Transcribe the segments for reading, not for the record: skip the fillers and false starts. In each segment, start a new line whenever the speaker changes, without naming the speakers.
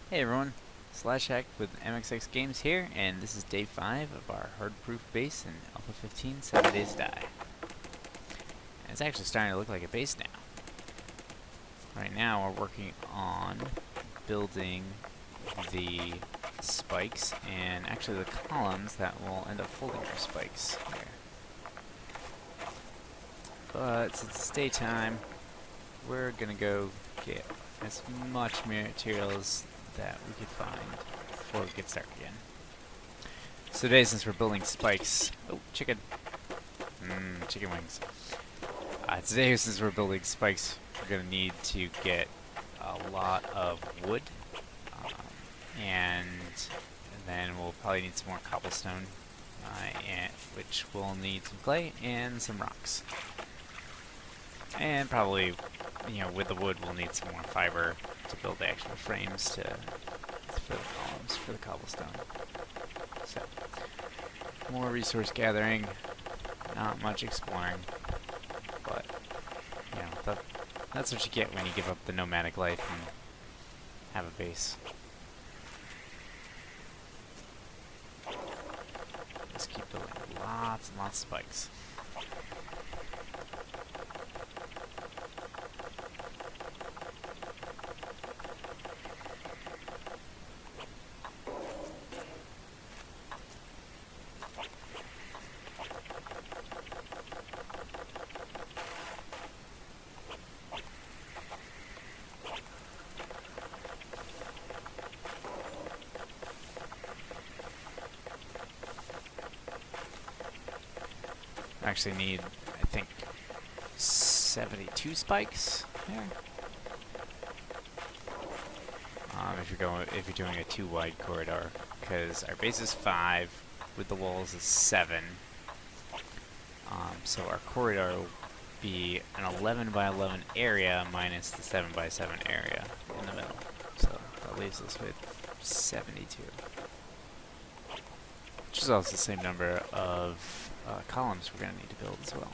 Hey everyone, Slash with MXX Games here, and this is day 5 of our hard-proof base in Alpha 15, 7 Days to Die. And it's actually starting to look like a base now. Right now we're working on building the spikes, and actually the columns that will end up holding our spikes here. But since it's daytime, we're gonna go get as much materials that we could find before it gets dark again. So today, since we're building spikes, chicken wings. Today, since we're building spikes, we're gonna need to get a lot of wood, and then we'll probably need some more cobblestone, which will need some clay and some rocks. And probably, with the wood, we'll need some more fiber to build the actual frames for the columns for the cobblestone. So, more resource gathering, not much exploring, but that's what you get when you give up the nomadic life and have a base. Just keep building lots and lots of spikes. Actually need, I think, 72 spikes there. If you're doing a 2 wide corridor, because our base is 5, with the walls is 7. So our corridor will be an 11 by 11 area minus the 7 by 7 area in the middle. So that leaves us with 72. Which is also the same number of columns we're going to need to build as well.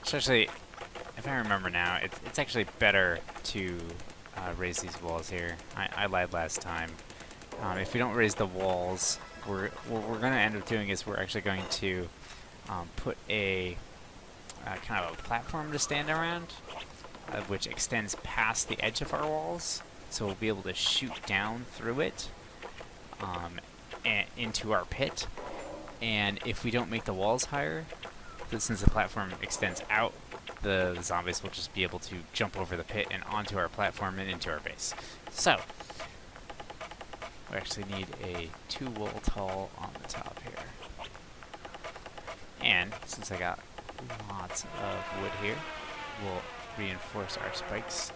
Especially, if I remember now, it's actually better to raise these walls here. I lied last time. If we don't raise the walls, what we're going to end up doing is we're actually going to put a kind of a platform to stand around, which extends past the edge of our walls, so we'll be able to shoot down through it and into our pit. And if we don't make the walls higher, since the platform extends out, the zombies will just be able to jump over the pit and onto our platform and into our base. So, we actually need a 2 wall tall on the top here. And, since I got lots of wood here, we'll reinforce our spikes.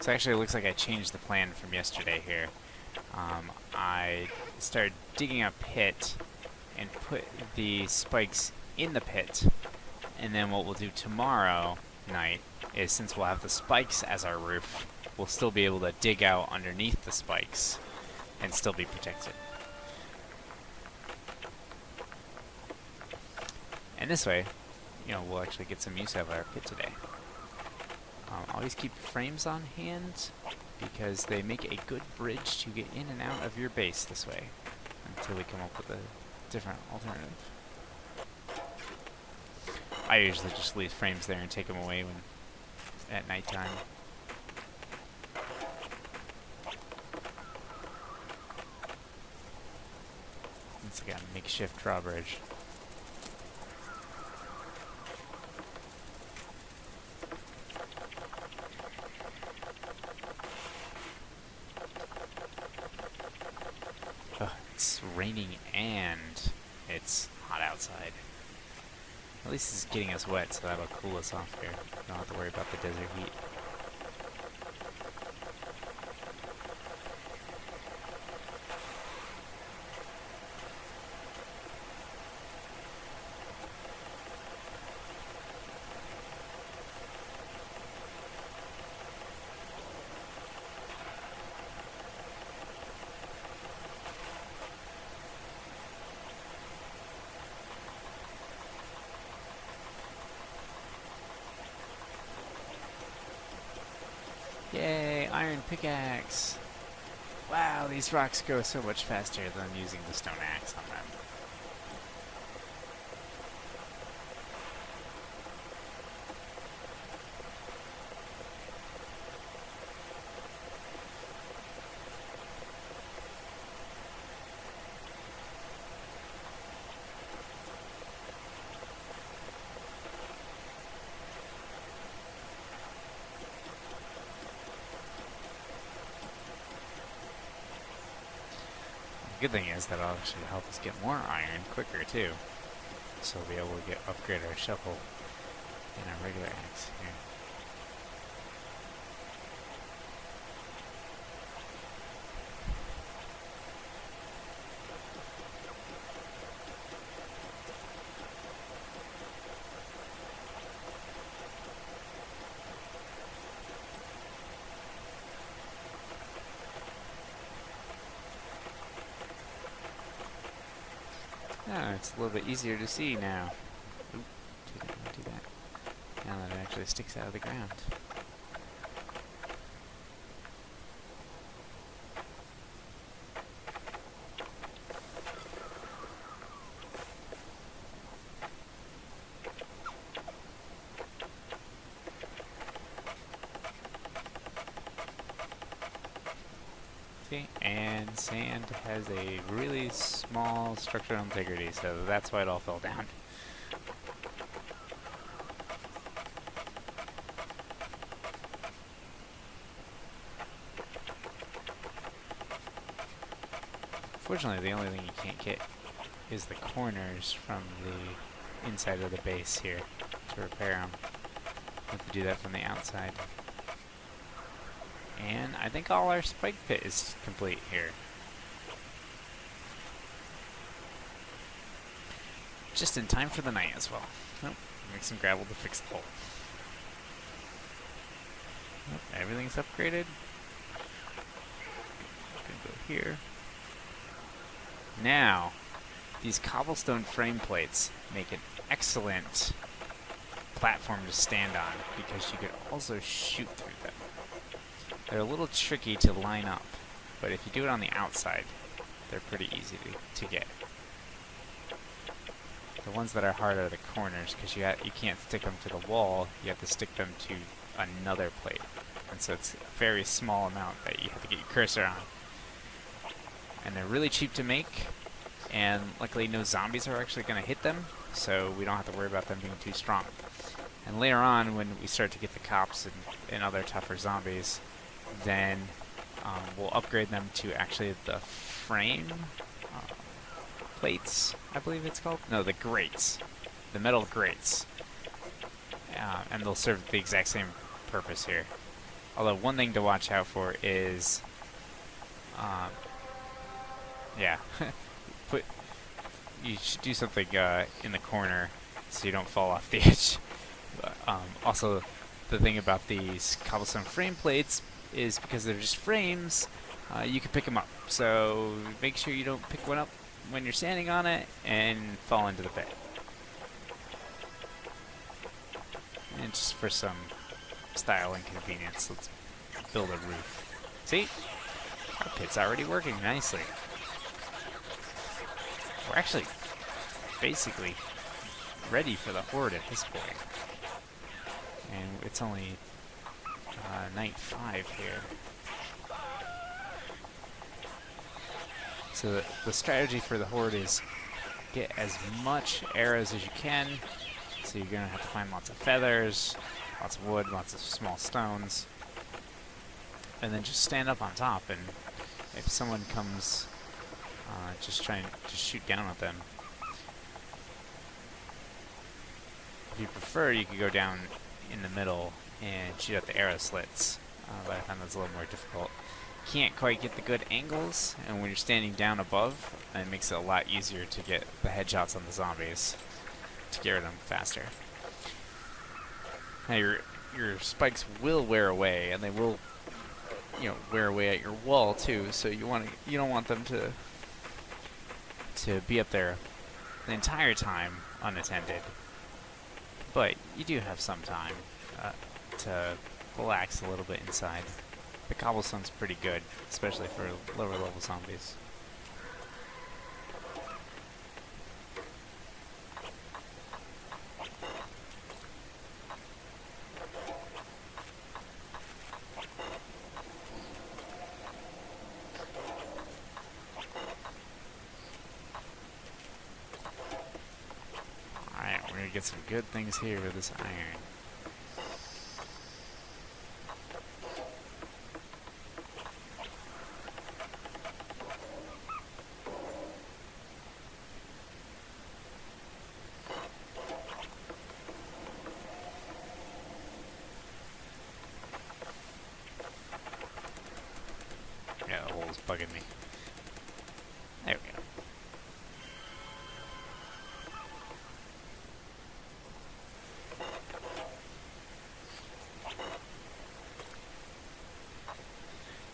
So actually it looks like I changed the plan from yesterday here. I started digging a pit and put the spikes in the pit, and then what we'll do tomorrow night is, since we'll have the spikes as our roof, we'll still be able to dig out underneath the spikes and still be protected. And this way, we'll actually get some use out of our pit today. Always keep frames on hand, because they make a good bridge to get in and out of your base this way, until we come up with a different alternative. I usually just leave frames there and take them away at nighttime. It's like a makeshift drawbridge. It's raining and it's hot outside. At least it's getting us wet, so that'll cool us off here. Don't have to worry about the desert heat. Yay, iron pickaxe! Wow, these rocks go so much faster than using the stone axe on them. The good thing is that'll actually help us get more iron quicker too. So we'll be able to upgrade our shovel and our regular axe here. Oh, it's a little bit easier to see now. Oop, don't do that. Now that it actually sticks out of the ground. See, and sand has a really small structural integrity, so that's why it all fell down. Fortunately, the only thing you can't get is the corners from the inside of the base here to repair them. You have to do that from the outside. And I think all our spike pit is complete here. Just in time for the night as well. Nope, make some gravel to fix the hole. Nope, everything's upgraded. Gonna go here. Now, these cobblestone frame plates make an excellent platform to stand on because you could also shoot through them. They're a little tricky to line up, but if you do it on the outside, they're pretty easy to get. The ones that are hard are the corners, because you can't stick them to the wall, you have to stick them to another plate. And so it's a very small amount that you have to get your cursor on. And they're really cheap to make, and luckily no zombies are actually going to hit them, so we don't have to worry about them being too strong. And later on, when we start to get the cops and other tougher zombies, then we'll upgrade them to actually the frame plates, I believe it's called. No, the grates. The metal grates. And they'll serve the exact same purpose here. Although one thing to watch out for is, yeah, you should do something in the corner so you don't fall off the edge. But, also, the thing about these cobblestone frame plates is because they're just frames, you can pick them up. So make sure you don't pick one up when you're standing on it and fall into the pit. And just for some style and convenience, let's build a roof. See? Our pit's already working nicely. We're actually basically ready for the Horde at this point. And it's only night 5 here. So the strategy for the Horde is get as much arrows as you can. So you're going to have to find lots of feathers, lots of wood, lots of small stones. And then just stand up on top, and if someone comes, just shoot down at them. If you prefer, you could go down in the middle and shoot at the arrow slits, but I find that's a little more difficult. Can't quite get the good angles, and when you're standing down above, it makes it a lot easier to get the headshots on the zombies to get rid of them faster. Now your spikes will wear away, and they will, wear away at your wall too. So you don't want them to be up there the entire time unattended. But you do have some time to relax a little bit inside. The cobblestone's pretty good, especially for lower level zombies. Alright, we're gonna get some good things here with this iron. Yeah, the hole's bugging me. There we go.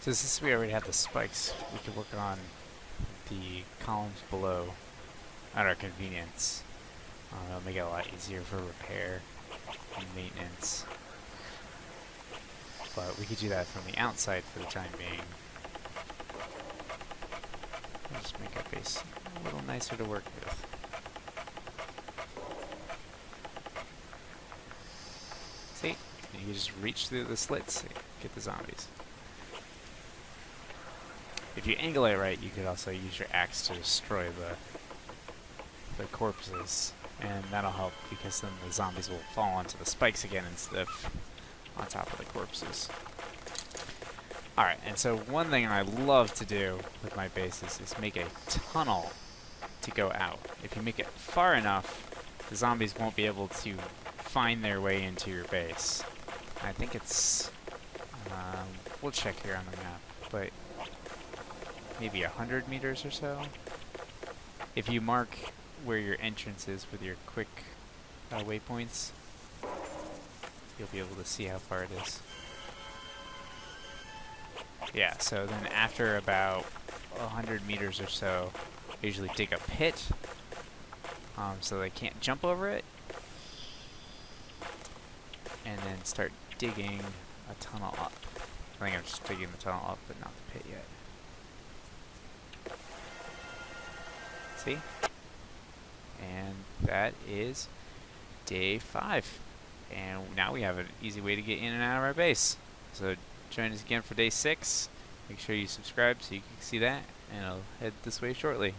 So since we already have the spikes, we can work on the columns below at our convenience. It'll make it a lot easier for repair and maintenance. But we could do that from the outside for the time being. We'll just make our base a little nicer to work with. See? You can just reach through the slits and get the zombies. If you angle it right, you could also use your axe to destroy the corpses, and that'll help because then the zombies will fall onto the spikes again instead of on top of the corpses. Alright, and so one thing I love to do with my bases is make a tunnel to go out. If you make it far enough, the zombies won't be able to find their way into your base. I think it's, we'll check here on the map, but maybe 100 meters or so. If you mark where your entrance is with your quick waypoints, you'll be able to see how far it is. Yeah, so then after about 100 meters or so, I usually dig a pit so they can't jump over it, and then start digging a tunnel up. I think I'm just digging the tunnel up, but not the pit yet. See? And that is day 5. And now we have an easy way to get in and out of our base. So join us again for day 6. Make sure you subscribe so you can see that, and I'll head this way shortly.